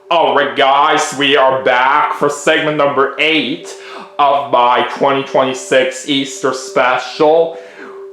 Alright guys, we are back for segment number 8 of my 2026 Easter special.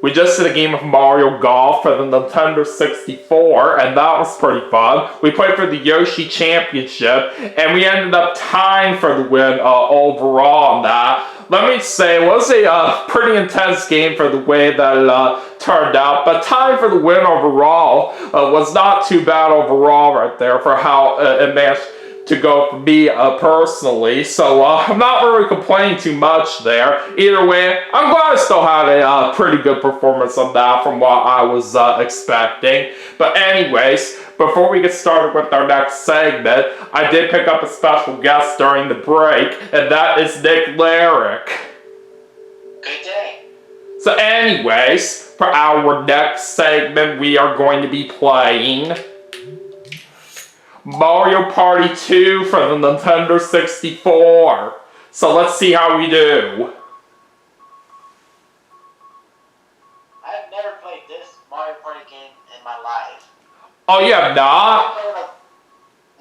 We just did a game of Mario Golf for the Nintendo 64, and that was pretty fun. We played for the Yoshi Championship, and we ended up tying for the win overall on that. Let me say, it was a pretty intense game for the way that it turned out, but tying for the win overall was not too bad overall right there for how it managed to go for me personally, so I'm not really complaining too much there. Either way, I'm glad I still had a pretty good performance on that from what I was expecting. But anyways, before we get started with our next segment, I did pick up a special guest during the break, and that is Nick Larrick. Good day. So anyways, for our next segment, we are going to be playing Mario Party 2 for the Nintendo 64. So let's see how we do. I've never played this Mario Party game in my life. Oh, you have not?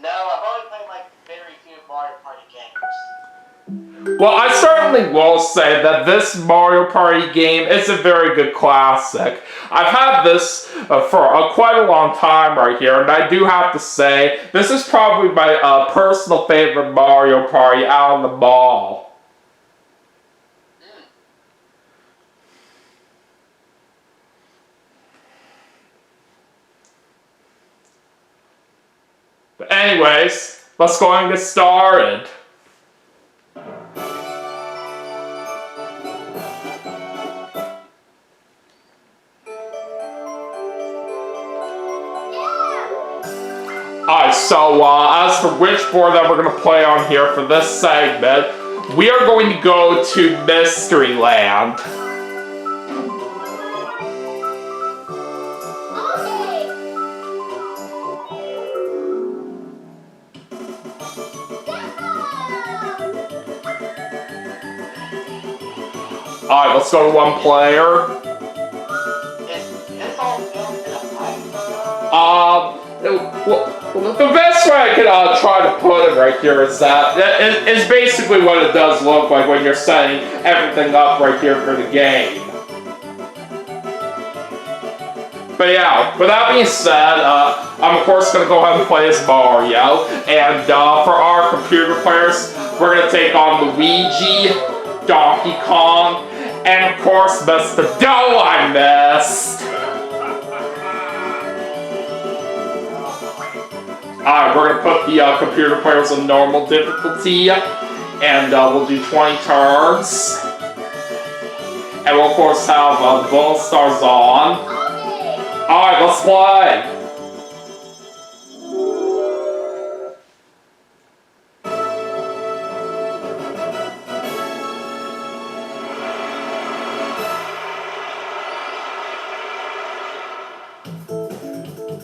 No, I've only played like very few Mario Party games. Well, I certainly will say that this Mario Party game is a very good classic. I've had this for quite a long time right here, and I do have to say, this is probably my personal favorite Mario Party out of them all. But anyways, let's go and get started. Alright, so as for which board that we're going to play on here for this segment, we are going to go to Mystery Land. Alright, let's go to one player. Is this all filmed in a pipe? Well, the best way I could try to put it right here is that it's basically what it does look like when you're setting everything up right here for the game. But yeah, with that being said, I'm of course going to go ahead and play as Mario, and for our computer players, we're going to take on Luigi, Donkey Kong, and of course Mr. Doe I missed! Alright, we're going to put the computer players on normal difficulty, and we'll do 20 turns. And we'll of course have the bonus stars on. Alright, let's play!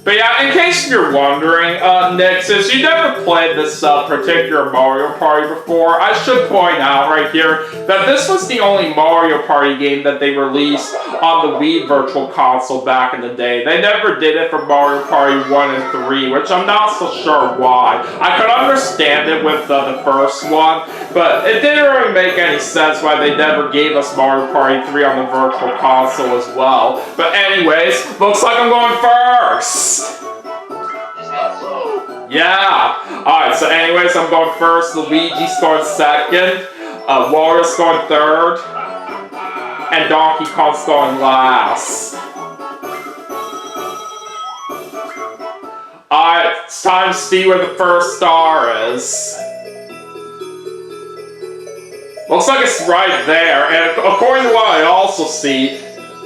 But yeah, in case you're wondering, Nick, since you never played this particular Mario Party before, I should point out right here that this was the only Mario Party game that they released on the Wii Virtual Console back in the day. They never did it for Mario Party 1 and 3, which I'm not so sure why. I could understand it with the first one, but it didn't really make any sense why they never gave us Mario Party 3 on the Virtual Console as well. But anyways, looks like I'm going first! Yeah! Alright, so anyways, I'm going first, Luigi's going second, Wario's going third, and Donkey Kong's going last. Alright, it's time to see where the first star is. Looks like it's right there, and according to what I also see,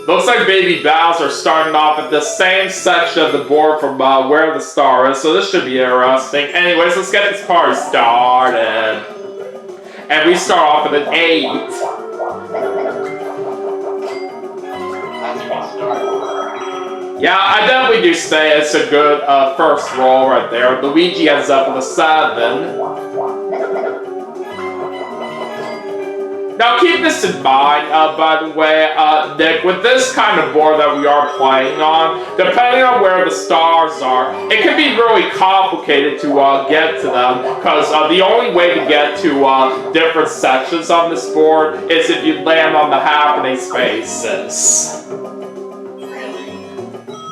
looks like Baby Bowser starting off at the same section of the board from where the star is, so this should be interesting. Anyways, let's get this party started. And we start off with an 8. Yeah, I definitely do say it's a good first roll right there. Luigi ends up with a 7. Now keep this in mind, by the way, Nick, with this kind of board that we are playing on, depending on where the stars are, it can be really complicated to get to them, because the only way to get to different sections on this board is if you land on the happening spaces.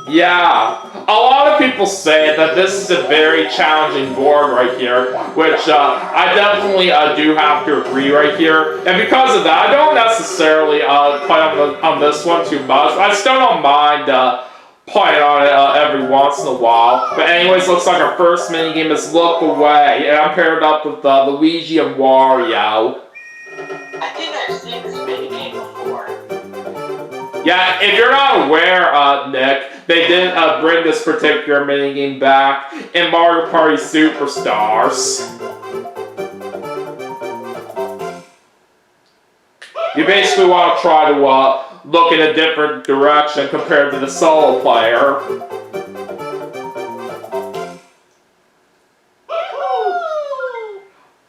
Yeah, a lot of people say that this is a very challenging board right here, which I definitely do have to agree right here. And because of that, I don't necessarily play on this one too much. I still don't mind playing on it every once in a while. But anyways, looks like our first minigame is Look Away, and I'm paired up with Luigi and Wario. I think I've seen this minigame before. Yeah, if you're not aware, Nick, they did bring this particular minigame back in Mario Party Superstars. You basically want to try to look in a different direction compared to the solo player.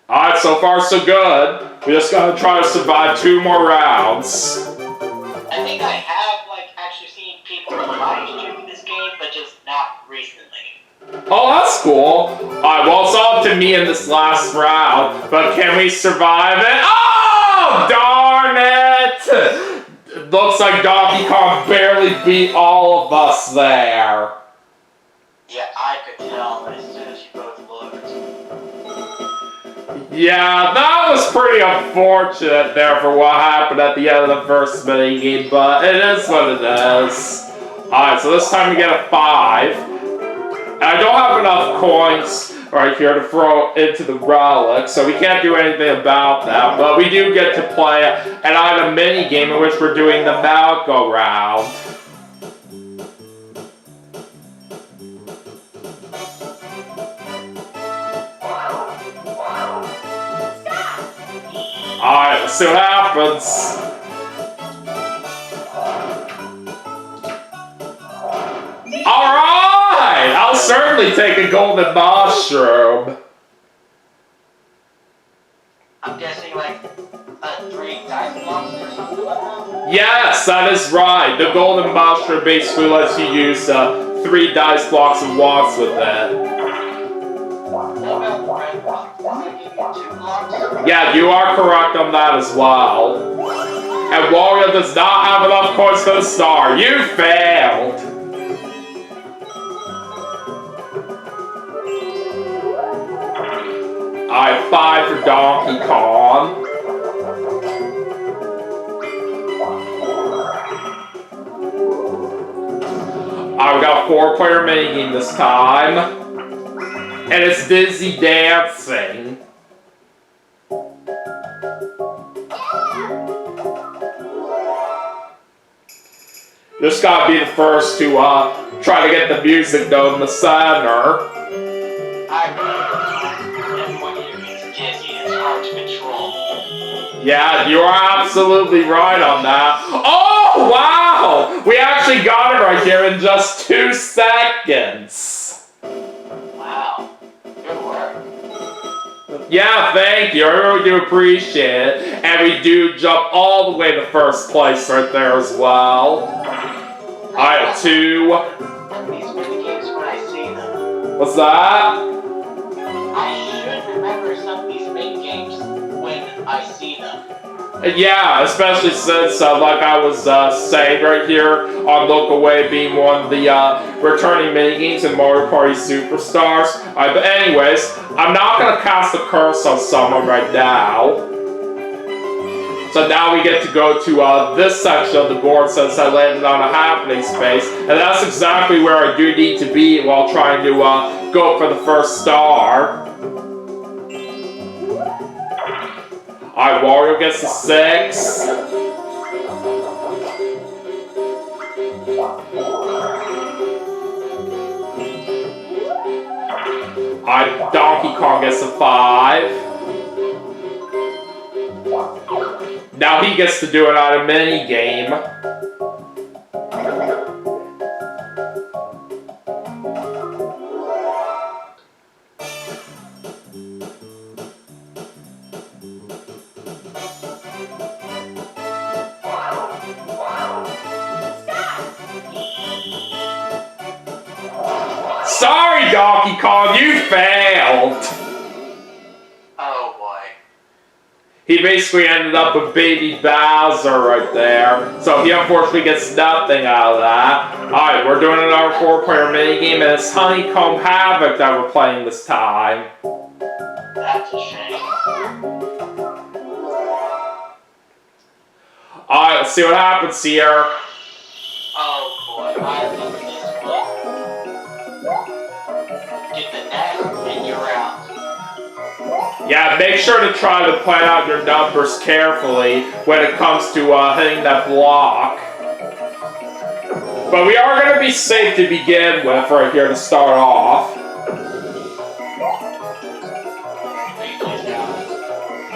Alright, so far so good. We just gotta try to survive 2 more rounds. I think I have actually seen people live streaming this game, but just not recently. Oh, that's cool. Alright, well, it's all up to me in this last round, but can we survive it? Oh, darn it! Looks like Donkey Kong barely beat all of us there. Yeah, I could tell as soon as you both looked. Yeah, that was pretty unfortunate there for what happened at the end of the first minigame, but it is what it is. Alright, so this time we get a 5. And I don't have enough coins right here to throw into the relic, so we can't do anything about that, but we do get to play an item minigame in which we're doing the Malco round. Alright, let's see what happens. Alright! I'll certainly take a golden mushroom. I'm guessing a 3 dice blocks or something like that? Yes, that is right. The golden mushroom basically lets you use 3 dice blocks and walks with it. What about the red block? Does it give you 2 blocks? Yeah, you are correct on that as well. And Wario does not have enough coins for the star. You failed. Alright, 5 for Donkey Kong. Alright, we got a 4-player minigame this time. And it's Dizzy Dancing. Just gotta be the first to try to get the music note in the center. Yeah, you are absolutely right on that. Oh, wow! We actually got it right here in just 2 seconds. Wow. Good work. Yeah, thank you. I really do appreciate it. And we do jump all the way to first place right there as well. I have 2. These minigames when I see them. What's that? I should remember some of these minigames when I see them. Yeah, especially since, like I was saying right here, on Look Away being one of the returning minigames in Mario Party Superstars. But anyways, I'm not going to cast a curse on someone right now. So now we get to go to this section of the board since I landed on a happening space. And that's exactly where I do need to be while trying to go for the first star. Alright, Wario gets the 6. Alright, Donkey Kong gets the 5. Now he gets to do it on a mini game. Donkey Kong, you failed! Oh boy. He basically ended up with Baby Bowser right there. So he unfortunately gets nothing out of that. Alright, we're doing another 4-player minigame, and it's Honeycomb Havoc that we're playing this time. That's a shame. Alright, let's see what happens here. Oh boy, I remember this one. Get the net and you're out. Yeah, make sure to try to plan out your numbers carefully when it comes to hitting that block. But we are going to be safe to begin with right here to start off.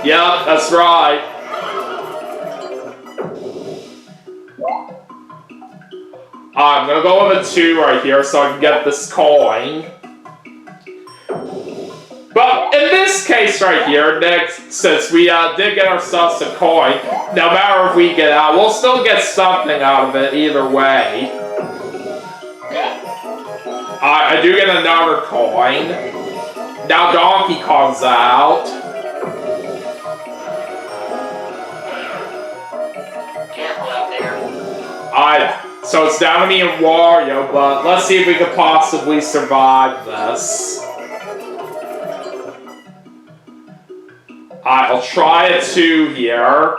Yep, that's right. I'm going to go with a 2 right here so I can get this coin. But in this case right here, Nick, since we did get ourselves a coin, no matter if we get out, we'll still get something out of it either way. I do get another coin. Now Donkey Kong's out. Careful out there. So it's down to me and Wario, but let's see if we can possibly survive this. I'll try a 2 here.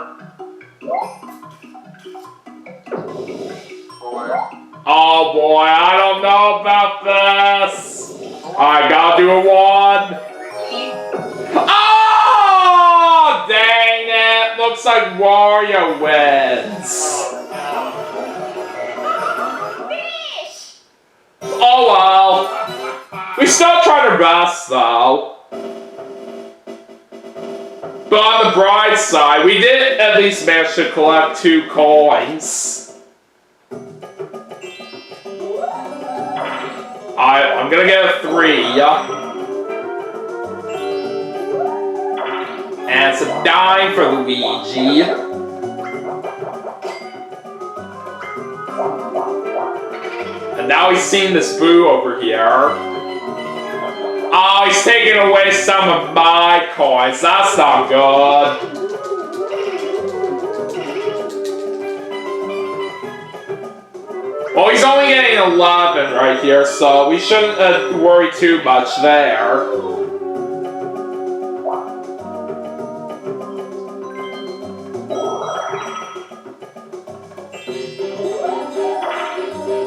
Oh boy, I don't know about this. I gotta do a 1. Oh, dang it. Looks like Wario wins. Oh well. We still tried our best though. But on the bright side, we did at least manage to collect 2 coins. I'm gonna get a 3. And it's a 9 for Luigi. And now he's seen this boo over here. Oh, he's taking away some of my coins. That's not good. Well, he's only getting 11 right here, so we shouldn't worry too much there.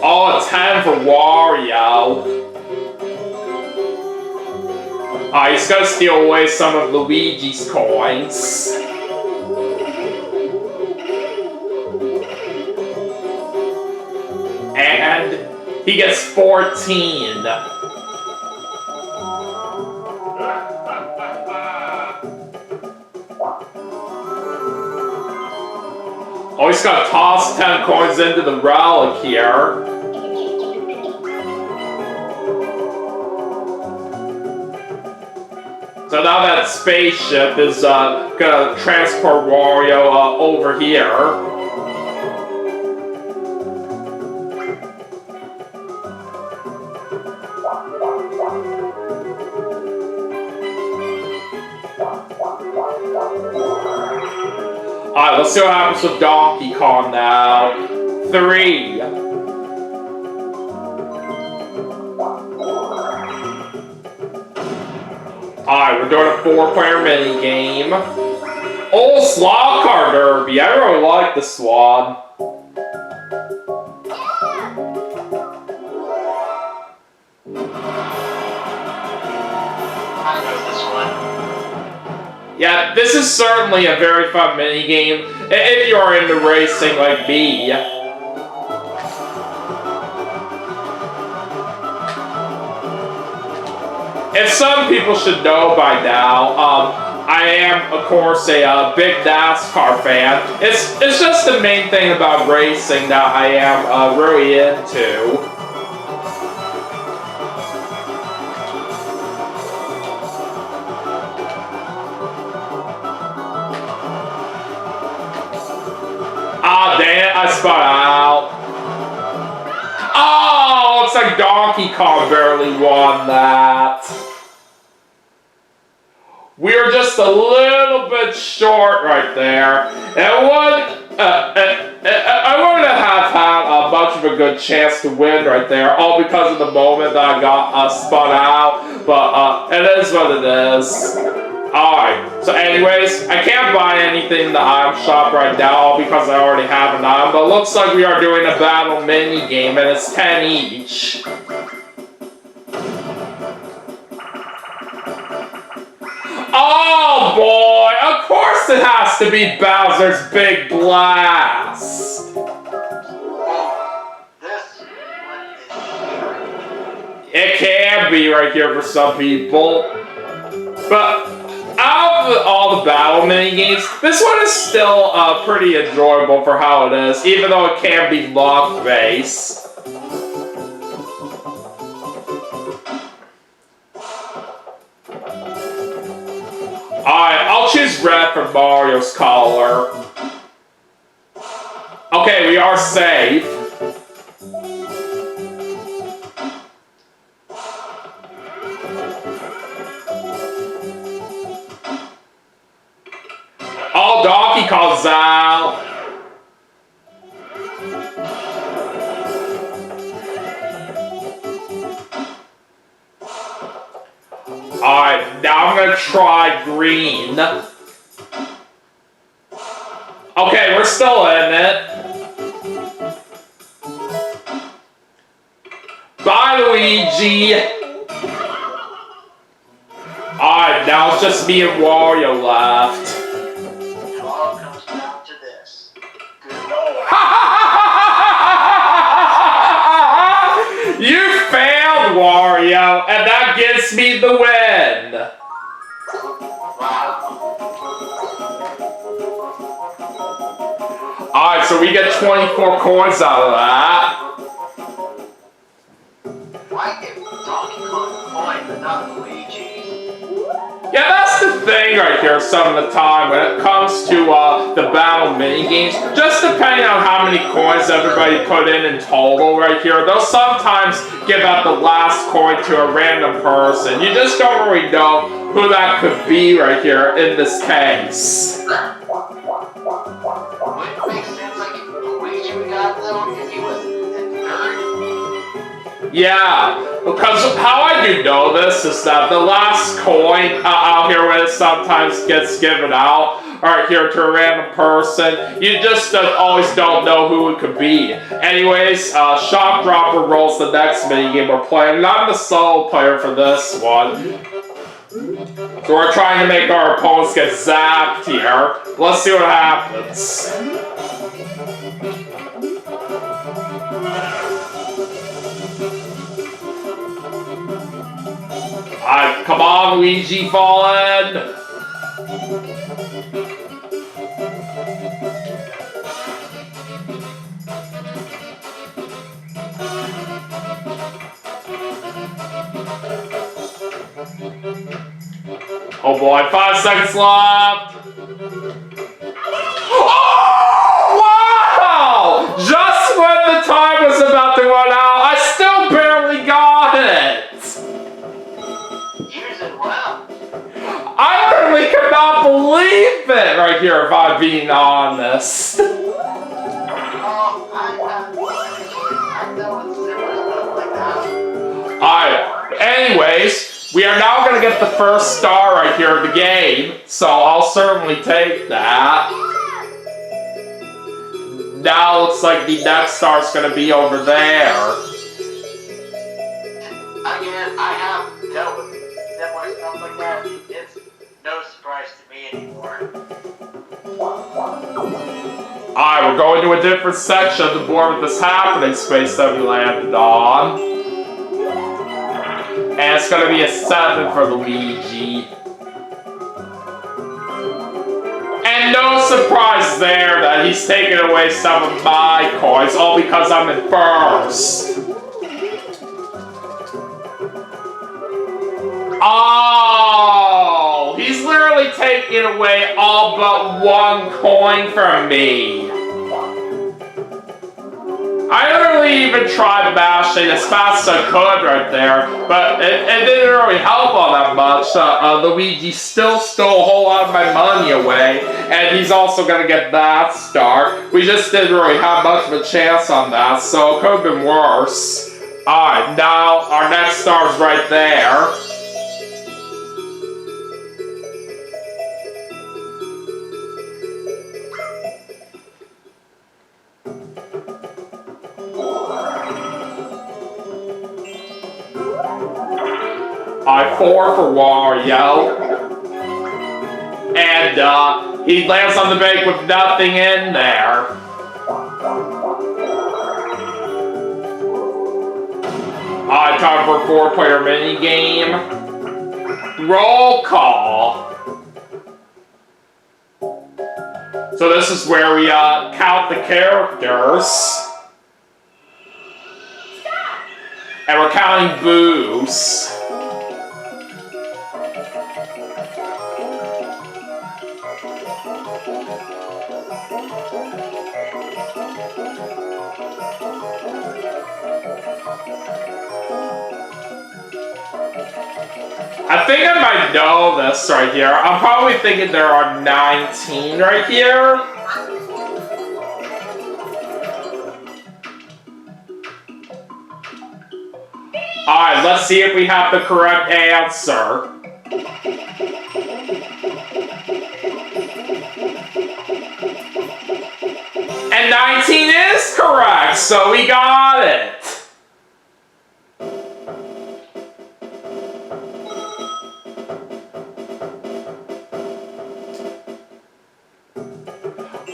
Oh, a 10 for Wario. He's gonna steal away some of Luigi's coins. And he gets 14. Oh, he's gonna toss 10 coins into the relic here. So now that spaceship is gonna transport Wario over here. Alright, let's see what happens with Donkey Kong now. 3. Alright, we're doing a 4-player minigame. Oh, Slot Car Derby. I really like this one. I know this one. Yeah, this is certainly a very fun minigame if you are into racing like me. And some people should know by now, I am, of course, a big NASCAR fan. It's just the main thing about racing that I am really into. Ah, dang it, I spun out. Oh, looks like Donkey Kong barely won that. We are just a little bit short right there. I wouldn't have had much of a good chance to win right there, all because of the moment that I got spun out. But it is what it is. Alright, so anyways, I can't buy anything in the item shop right now, all because I already have an item. But it looks like we are doing a battle mini game, and it's 10 each. Oh boy, of course it has to be Bowser's Big Blast. This one is It can be right here for some people. But out of all the battle mini games, this one is still pretty enjoyable for how it is, even though it can be luck based. Alright, I'll choose red for Mario's color. Okay, we are safe. Oh, Donkey Kong's out. Alright, now I'm gonna try green. Okay, we're still in it. Bye, Luigi. Alright, now it's just me and Wario left. it all comes down to this. You failed, Wario, and that gives me the win. Alright, so we get 24 coins out of that. Why give Donkey Kong a coin but not Luigi? Yeah, that's the thing right here some of the time when it comes to the battle minigames. Just depending on how many coins everybody put in total right here, they'll sometimes give out the last coin to a random person. You just don't really know who that could be right here in this case. Wouldn't it make sense like if Luigi would got though if he was in third? Yeah, because how I do know this is that the last coin out here when it sometimes gets given out right here to a random person, you just always don't know who it could be. Anyways, Shock Dropper rolls the next minigame we're playing, and I'm the solo player for this one. So we're trying to make our opponents get zapped here. Let's see what happens. Alright, come on, Luigi, fall in! Oh boy, 5 seconds left! Oh, wow! Just when the time was about to run out, I still barely got it! Use it well. I literally could not believe it right here, if I'm being honest. Oh, I know it's simple stuff like that. Alright, anyways, we are now going to get the first star right here of the game, so I'll certainly take that. Now looks like the next star is going to be over there. Again, I have dealt with similar stuff like that. It's no surprise to me anymore. Alright, we're going to a different section of the board with this happening space that we landed on. And it's going to be a 7 for Luigi. And no surprise there that he's taking away some of my coins, all because I'm in first. Oh, he's literally taking away all but 1 coin from me. I literally even tried mashing as fast as I could right there, but it didn't really help all that much. Luigi still stole a whole lot of my money away, and he's also gonna get that star. We just didn't really have much of a chance on that, so it could have been worse. Alright, now our next star's right there. Alright, 4 for Wario. And he lands on the bank with nothing in there. Alright, time for a 4-player minigame. Roll call. So this is where we count the characters. And we're counting boos. I think I might know this right here. I'm probably thinking there are 19 right here. Alright, let's see if we have the correct answer. And 19 is correct, so we got it.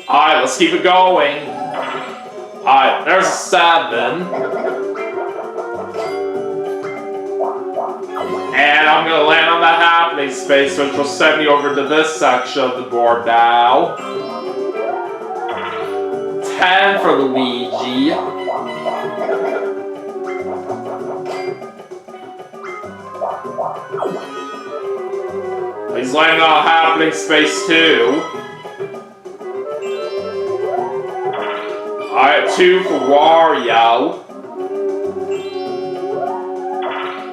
Alright, let's keep it going. Alright, there's a 7. And I'm gonna land on that happening space, which will send me over to this section of the board now. 10 for Luigi. He's landing on a happening space too. Alright, 2 for Wario.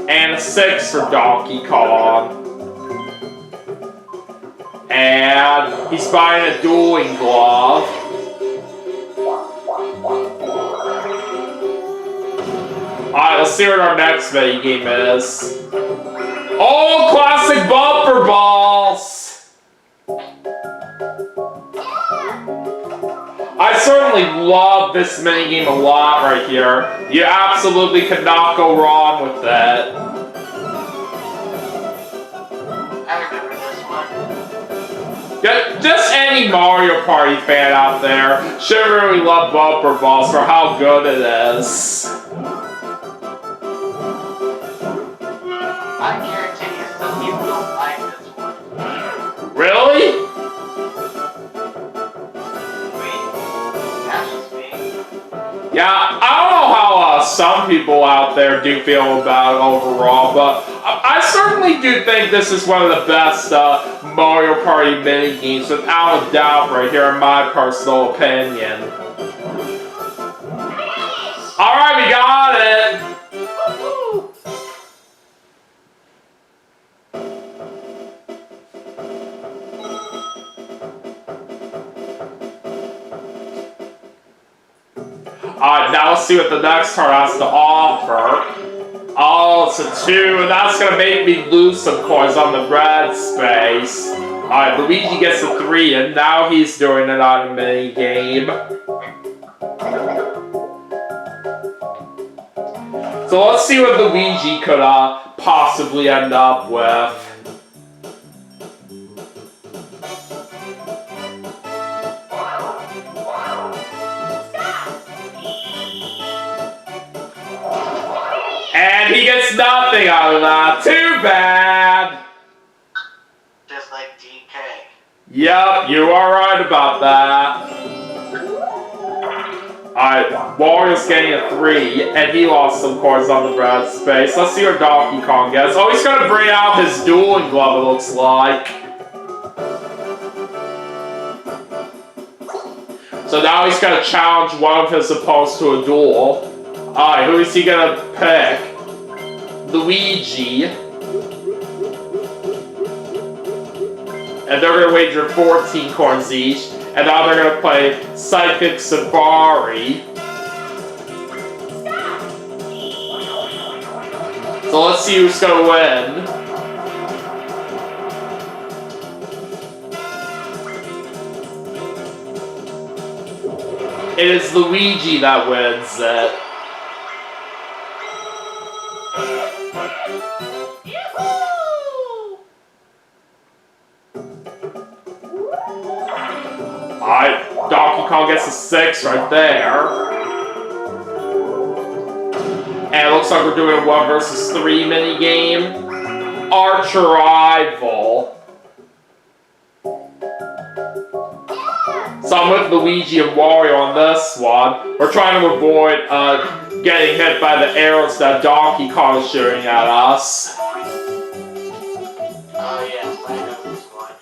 And a 6 for Donkey Kong. And he's buying a dueling glove. Alright, let's see what our next minigame is. Oh, classic bumper balls! I certainly love this minigame a lot right here. You absolutely could not go wrong with that. I remember this one. Just any Mario Party fan out there should really love bumper balls for how good it is. I guarantee you some people don't like this one. Really? Yeah, I don't know how some people out there do feel about it overall, but I certainly do think this is one of the best Mario Party minigames, without a doubt, right here, in my personal opinion. Alright, we got it! Alright, now let's see what the next card has to offer. Oh, it's a 2, and that's gonna make me lose some coins on the red space. Alright, Luigi gets a 3, and now he's doing it on a mini game. So let's see what Luigi could possibly end up with. And he gets nothing out of that. Too bad. Just like DK. Yep, you are right about that. Alright, Wario's getting a 3, and he lost some coins on the red space. Let's see what Donkey Kong gets. Oh, he's gonna bring out his dueling glove, it looks like. So now he's gonna challenge one of his opponents to a duel. Alright, who is he gonna pick? Luigi. And they're gonna wager 14 coins each. And now they're gonna play Psychic Safari. So let's see who's gonna win. It is Luigi that wins it. Alright, Donkey Kong gets a 6 right there. And it looks like we're doing a 1 versus 3 minigame. Arch Rival. So I'm with Luigi and Wario on this one. We're trying to avoid getting hit by the arrows that Donkey Kong is shooting at us. Oh yeah, I know this one.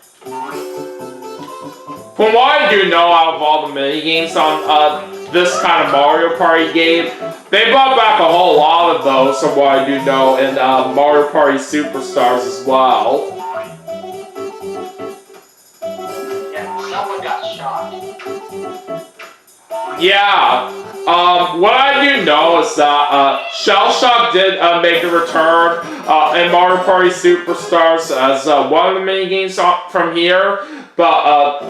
From what I do know out of all the minigames on this kind of Mario Party game, they brought back a whole lot of those from what I do know in Mario Party Superstars as well. Someone got shot. Yeah, what I do know is that Shell Shock did make a return in Mario Party Superstars as one of the minigames from here, but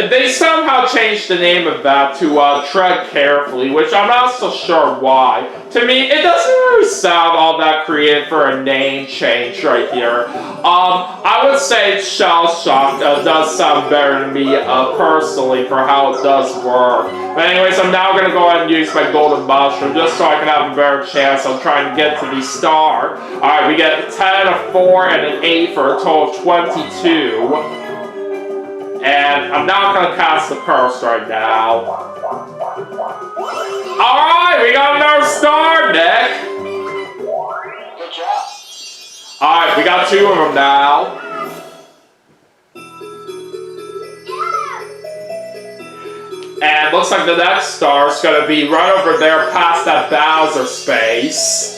they somehow changed the name of that to Tread Carefully, which I'm not so sure why. To me, it doesn't really sound all that creative for a name change right here. I would say Shell Shock does sound better to me personally for how it does work. But anyways, I'm now going to go ahead and use my Golden Mushroom just so I can have a better chance of trying to get to the star. Alright, we get a 10, a 4, and an 8 for a total of 22. And I'm not going to cast the purse right now. Alright, we got another star, Nick! Good job. Alright, we got 2 of them now. And looks like the next star is going to be right over there past that Bowser space.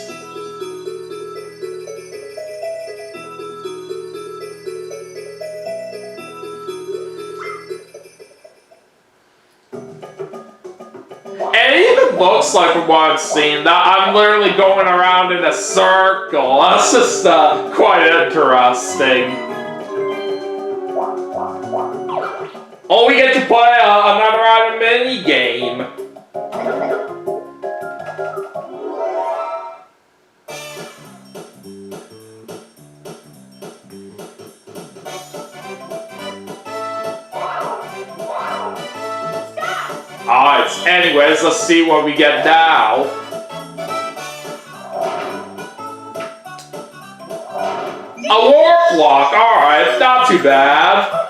And it even looks like from what I've seen that I'm literally going around in a circle. That's just quite interesting. Oh, we get to play another round of mini game. Alright, anyways, let's see what we get now. A warp block, alright, not too bad.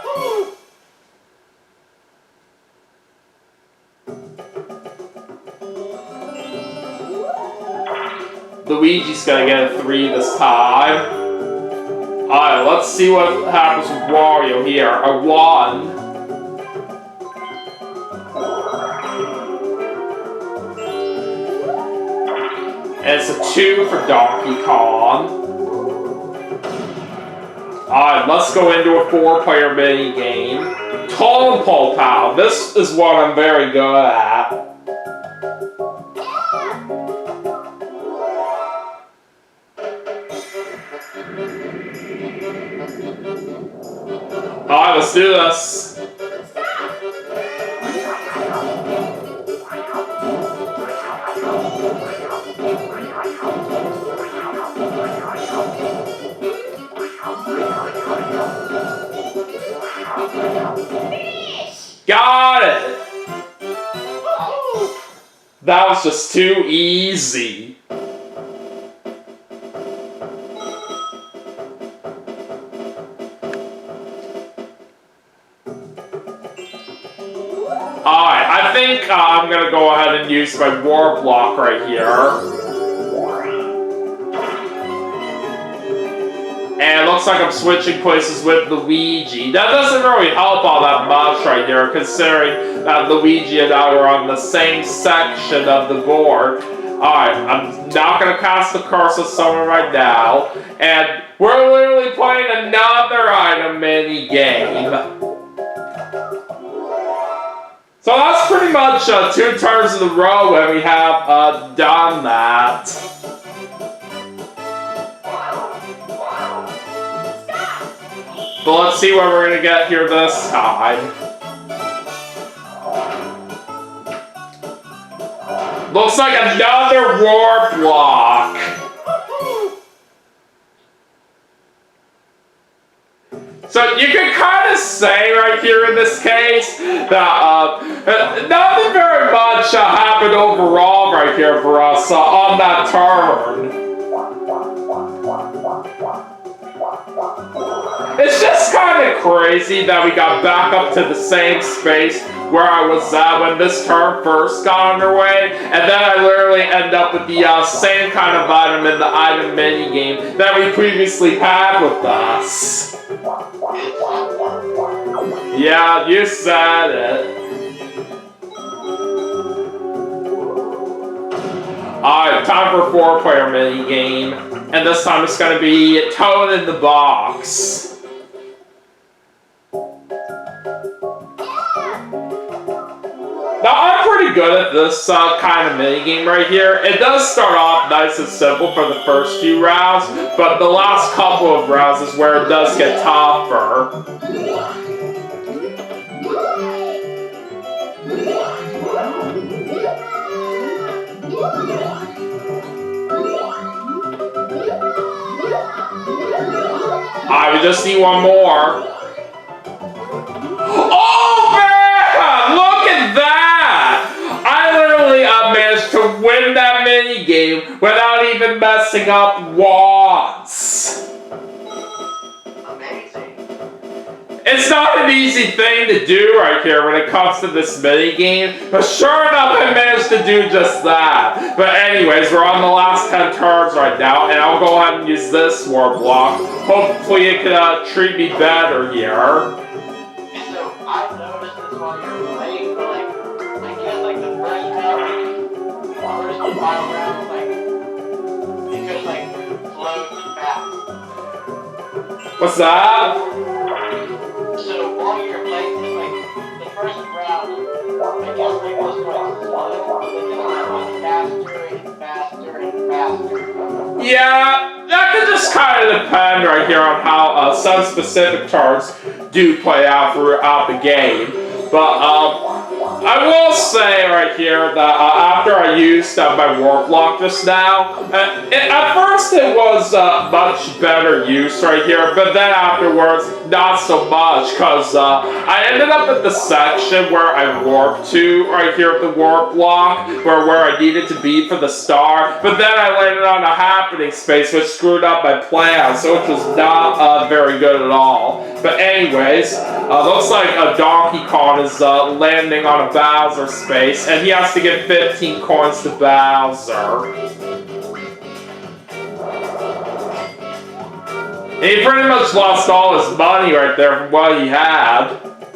Luigi's gonna get a 3 this time. Alright, let's see what happens with Wario here. A 1. And it's a 2 for Donkey Kong. Alright, let's go into a 4-player mini game. Tone Pole Pow. This is what I'm very good at. Alright, let's do this. Got it! That was just too easy. Alright, I think I'm gonna go ahead and use my warp block right here. And it looks looks like I'm switching places with Luigi. That doesn't really help all that much right here, considering that Luigi and I were on the same section of the board. Alright, I'm not gonna cast the curse of someone right now, and we're literally playing another item mini game. So that's pretty much 2 turns in a row when we have done that. But let's see what we're gonna get here this time. Looks like another warp block. So you can kind of say right here in this case that nothing very much happened overall right here for us on that turn. It's just kind of crazy that we got back up to the same space where I was at when this turn first got underway, and then I literally end up with the same kind of item in the item mini game that we previously had with us. Yeah, you said it. Alright, time for a 4-player mini game, and this time it's gonna be Toad in the Box. Now, I'm pretty good at this kind of minigame right here. It does start off nice and simple for the first few rounds, but the last couple of rounds is where it does get tougher. We just need one more. Oh man! Look at that! I literally managed to win that mini game without even messing up once. Amazing. It's not an easy thing to do right here when it comes to this mini game, but sure enough, I managed to do just that. But anyways, we're on the last 10 turns right now, and I'll go ahead and use this war block. Hopefully it can treat me better here. So I've noticed this while you're playing, but I guess the first round, first and final round, it could flow fast. What's that? So while you're playing, the first round, I guess it was slow, but then it went faster and faster. Yeah, that could just kind of depend right here on how some specific turns do play out throughout the game. But I will say right here that after I used my warp block just now, at first it was much better use right here, but then afterwards not so much, because I ended up at the section where I warped to right here at the warp block, where I needed to be for the star, but then I landed on a happening space which screwed up my plans, which was not very good at all. But anyways, looks like Donkey Kong is landing on a Bowser space, and he has to give 15 coins to Bowser. And he pretty much lost all his money right there from what he had.